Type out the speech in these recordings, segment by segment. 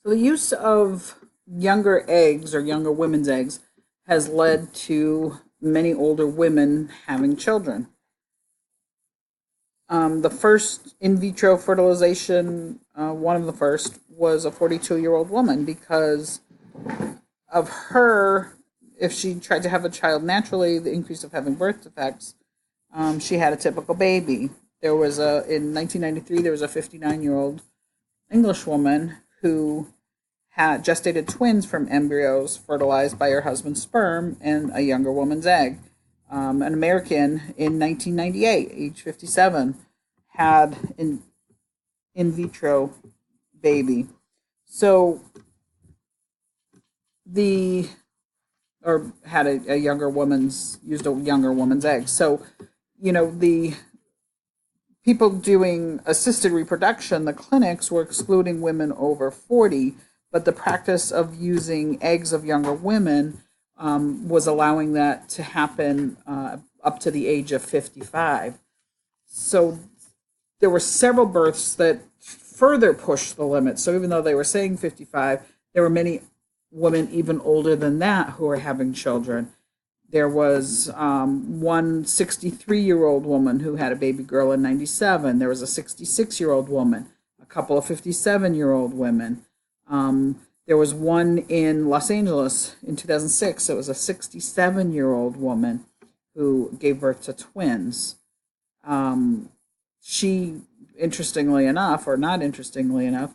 So the use of younger eggs or younger women's eggs has led to many older women having children. The first in vitro fertilization, one of the first, was a 42-year-old woman because of her, if she tried to have a child naturally, the increase of having birth defects, she had a typical baby. In 1993, there was a 59-year-old English woman who had gestated twins from embryos fertilized by her husband's sperm and a younger woman's egg. An American in 1998, age 57, had an in vitro baby. So the or had used a younger woman's egg. So, the people doing assisted reproduction, the clinics were excluding women over 40, but the practice of using eggs of younger women was allowing that to happen up to the age of 55. So there were several births that further pushed the limit. So even though they were saying 55, there were many women even older than that who were having children. There was one 63-year-old woman who had a baby girl in 97. There was a 66-year-old woman, a couple of 57-year-old women. There was one in Los Angeles in 2006. It was a 67-year-old woman who gave birth to twins. She, interestingly enough, or not interestingly enough,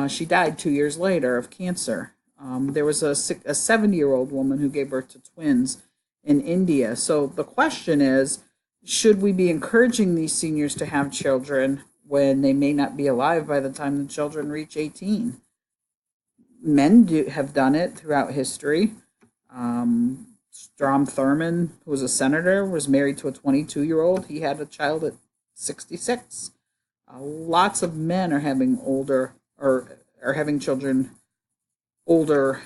she died 2 years later of cancer. There was a 70-year-old woman who gave birth to twins in India. So the question is, should we be encouraging these seniors to have children when they may not be alive by the time the children reach 18? Men have done it throughout history. Strom Thurmond, who was a senator, was married to a 22-year-old. He had a child at 66. Lots of men are having are having children older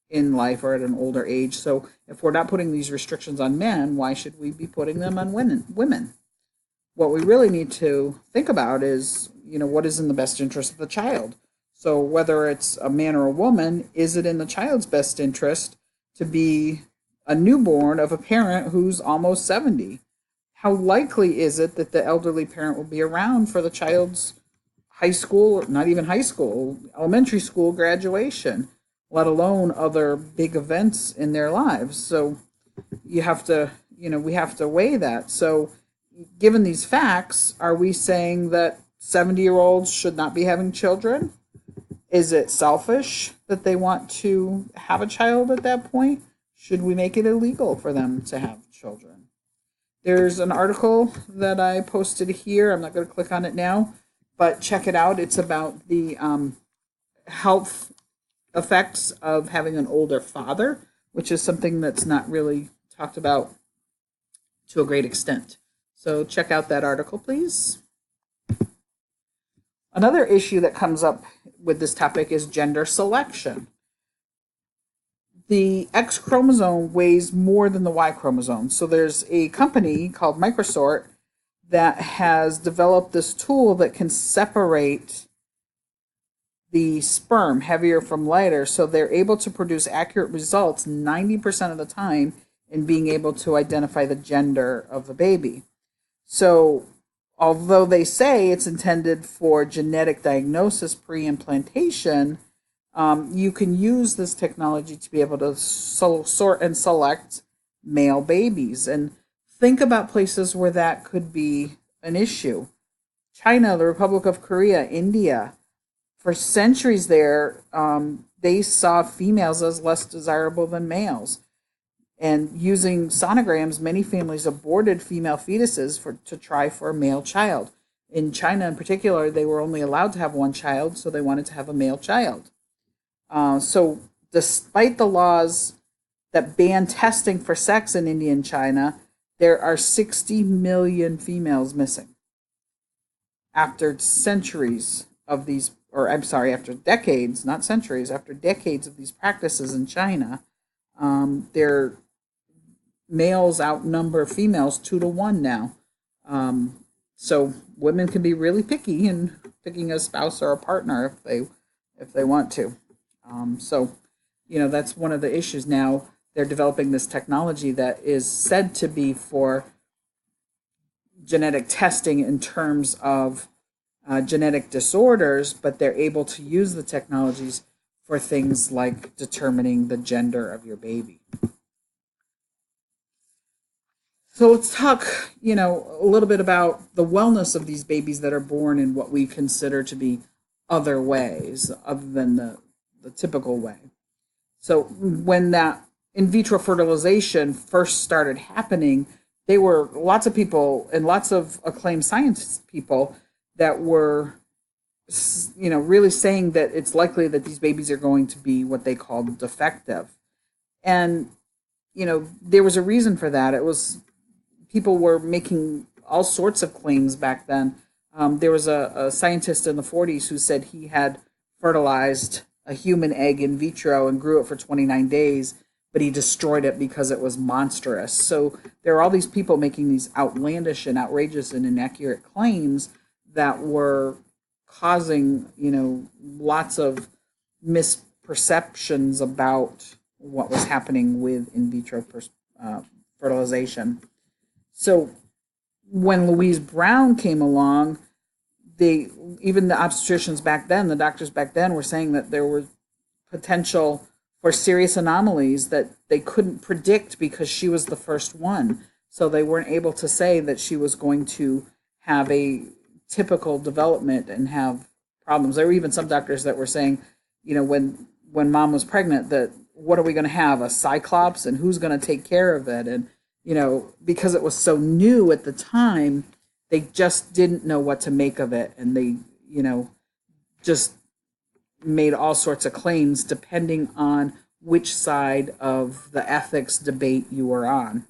in life or at an older age. So if we're not putting these restrictions on men, why should we be putting them on women? What we really need to think about is, what is in the best interest of the child. So whether it's a man or a woman, is it in the child's best interest to be a newborn of a parent who's almost 70? How likely is it that the elderly parent will be around for the child's high school, or not even high school, elementary school graduation, let alone other big events in their lives? So we have to weigh that. So given these facts, are we saying that 70-year-olds should not be having children? Is it selfish that they want to have a child at that point? Should we make it illegal for them to have children? There's an article that I posted here. I'm not going to click on it now, but check it out. It's about the health effects of having an older father, which is something that's not really talked about to a great extent. So check out that article, please. Another issue that comes up with this topic is gender selection. The X chromosome weighs more than the Y chromosome. So there's a company called Microsort that has developed this tool that can separate the sperm, heavier from lighter, so they're able to produce accurate results 90% of the time in being able to identify the gender of the baby. So although they say it's intended for genetic diagnosis pre-implantation, you can use this technology to be able to sort and select male babies. And think about places where that could be an issue. China, the Republic of Korea, India. For centuries there, they saw females as less desirable than males. And using sonograms, many families aborted female fetuses to try for a male child. In China in particular, they were only allowed to have one child, so they wanted to have a male child. So despite the laws that ban testing for sex in India and China, there are 60 million females missing. After centuries of these, after decades, not centuries, after decades of these practices in China, their males outnumber females 2-1 now. So women can be really picky in picking a spouse or a partner if they want to. So, that's one of the issues now. They're developing this technology that is said to be for genetic testing in terms of genetic disorders, but they're able to use the technologies for things like determining the gender of your baby. So let's talk, a little bit about the wellness of these babies that are born in what we consider to be other ways, other than the typical way. So when that in vitro fertilization first started happening, they were lots of people and lots of acclaimed science people that were, really saying that it's likely that these babies are going to be what they called defective. And, there was a reason for that. It was people were making all sorts of claims back then. There was a scientist in the 40s who said he had fertilized a human egg in vitro and grew it for 29 days, but he destroyed it because it was monstrous. So there are all these people making these outlandish and outrageous and inaccurate claims that were causing, lots of misperceptions about what was happening with in vitro fertilization. So when Louise Brown came along, even the obstetricians back then, the doctors back then were saying that there was potential for serious anomalies that they couldn't predict because she was the first one. So they weren't able to say that she was going to have a typical development and have problems. There were even some doctors that were saying, when mom was pregnant, that what are we going to have, a cyclops, and who's going to take care of it? And because it was so new at the time, they just didn't know what to make of it. And they, just made all sorts of claims depending on which side of the ethics debate you were on.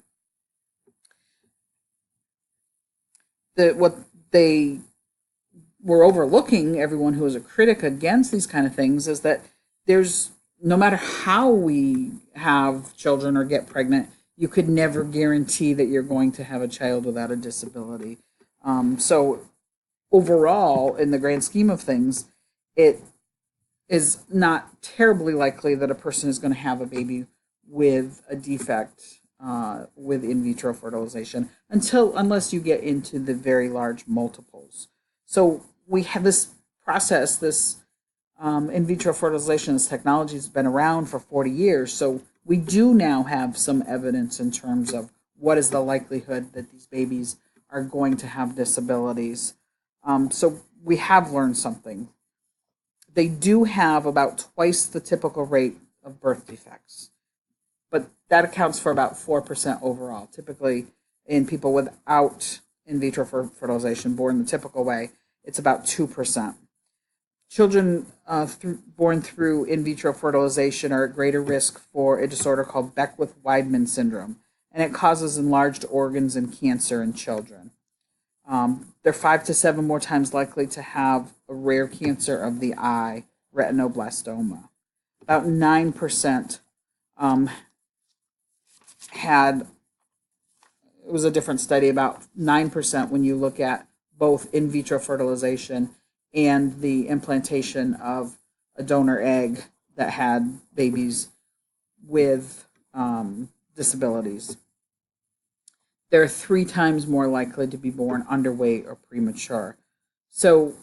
What they were overlooking, everyone who was a critic against these kind of things, is that there's, no matter how we have children or get pregnant, you could never guarantee that you're going to have a child without a disability. So overall, in the grand scheme of things, it is not terribly likely that a person is going to have a baby with a defect with in vitro fertilization unless you get into the very large multiples. So we have this process, this in vitro fertilization, this technology has been around for 40 years. So we do now have some evidence in terms of what is the likelihood that these babies are going to have disabilities. So we have learned something. They do have about twice the typical rate of birth defects, but that accounts for about 4% overall. Typically, in people without in vitro fertilization born the typical way, it's about 2%. Children born through in vitro fertilization are at greater risk for a disorder called Beckwith-Weidman syndrome, and it causes enlarged organs and cancer in children. They're 5 to 7 more times likely to have a rare cancer of the eye, retinoblastoma. About 9% had, it was a different study, about 9% when you look at both in vitro fertilization and the implantation of a donor egg that had babies with disabilities. They're 3 times more likely to be born underweight or premature. So,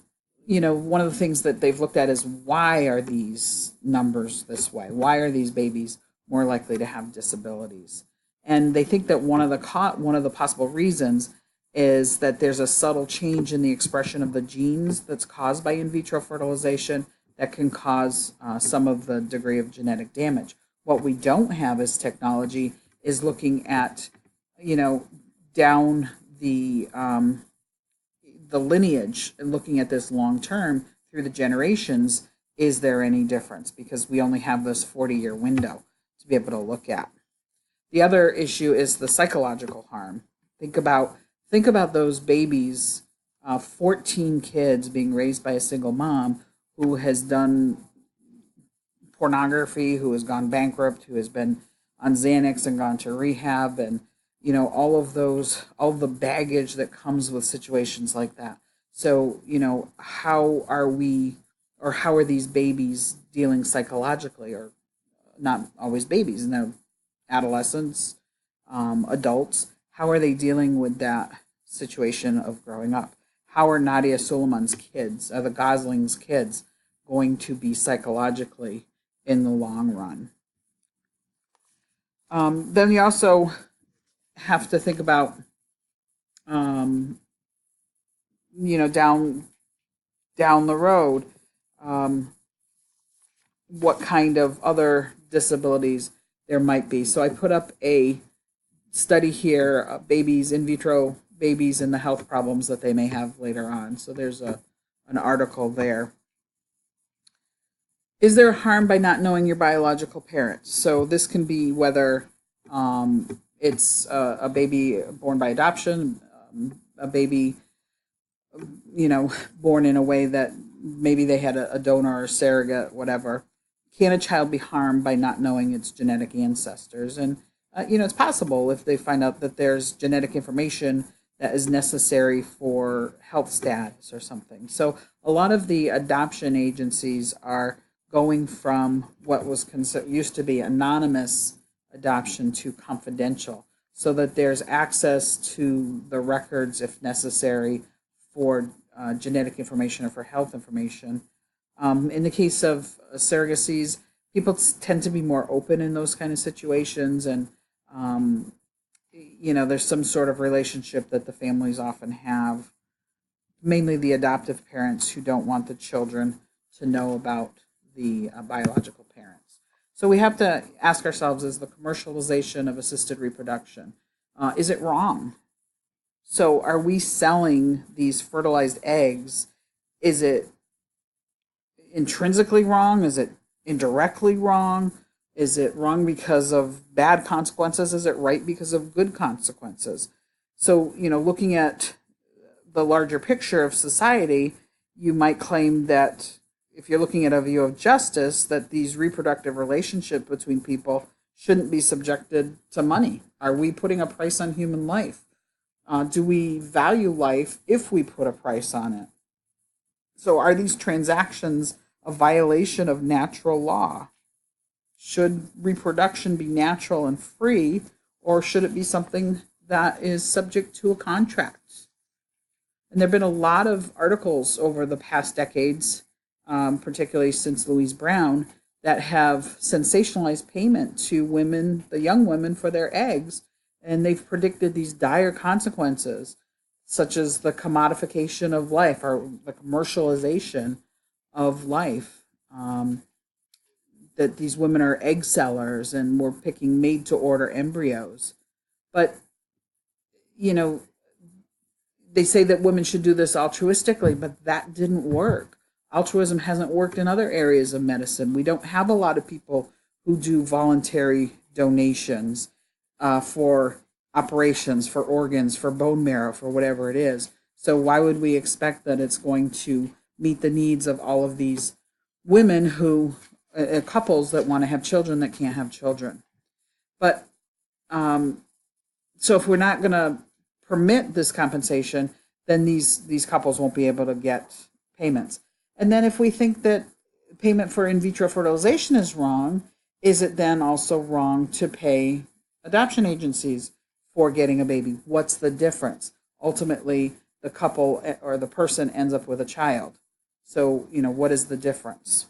one of the things that they've looked at is, why are these numbers this way? Why are these babies more likely to have disabilities? And they think that one of the possible reasons is that there's a subtle change in the expression of the genes that's caused by in vitro fertilization that can cause some of the degree of genetic damage. What we don't have as technology is looking at, down the lineage and looking at this long term through the generations. Is there any difference? Because we only have this 40-year window to be able to look at. The other issue is the psychological harm. Think about those babies, 14 kids being raised by a single mom who has done pornography, who has gone bankrupt, who has been on Xanax and gone to rehab, and all the baggage that comes with situations like that. So, how are we or how are these babies dealing psychologically, or not always babies, and they're adolescents, adults. How are they dealing with that situation of growing up? How are Nadia Suleiman's kids, the Gosling's kids, going to be psychologically in the long run? Then you also have to think about, um, down the road, um, what kind of other disabilities there might be. So I put up a study here, babies, in vitro babies, and the health problems that they may have later on. So there's an article there. Is there harm by not knowing your biological parents? So this can be whether it's a baby born by adoption, a baby, born in a way that maybe they had a donor or surrogate, whatever. Can a child be harmed by not knowing its genetic ancestors? And it's possible if they find out that there's genetic information that is necessary for health status or something. So a lot of the adoption agencies are going from what was used to be anonymous adoption to confidential, so that there's access to the records if necessary for genetic information or for health information. In the case of surrogacies, people tend to be more open in those kind of situations, and there's some sort of relationship that the families often have, mainly the adoptive parents who don't want the children to know about the biological parents. So we have to ask ourselves, is the commercialization of assisted reproduction, is it wrong? So are we selling these fertilized eggs? Is it intrinsically wrong? Is it indirectly wrong? Is it wrong because of bad consequences? Is it right because of good consequences? So, looking at the larger picture of society, you might claim that if you're looking at a view of justice, that these reproductive relationships between people shouldn't be subjected to money. Are we putting a price on human life? Do we value life if we put a price on it? So are these transactions a violation of natural law? Should reproduction be natural and free, or should it be something that is subject to a contract? And there have been a lot of articles over the past decades, particularly since Louise Brown, that have sensationalized payment to women, the young women, for their eggs. And they've predicted these dire consequences, such as the commodification of life or the commercialization of life. That these women are egg sellers and we're picking made to order embryos. But, they say that women should do this altruistically, but that didn't work. Altruism hasn't worked in other areas of medicine. We don't have a lot of people who do voluntary donations for operations, for organs, for bone marrow, for whatever it is. So why would we expect that it's going to meet the needs of all of these women who, couples that want to have children that can't have children? But so if we're not going to permit this compensation, then these couples won't be able to get payments. And then if we think that payment for in vitro fertilization is wrong, is it then also wrong to pay adoption agencies for getting a baby? What's the difference? Ultimately, the couple or the person ends up with a child. So, what is the difference?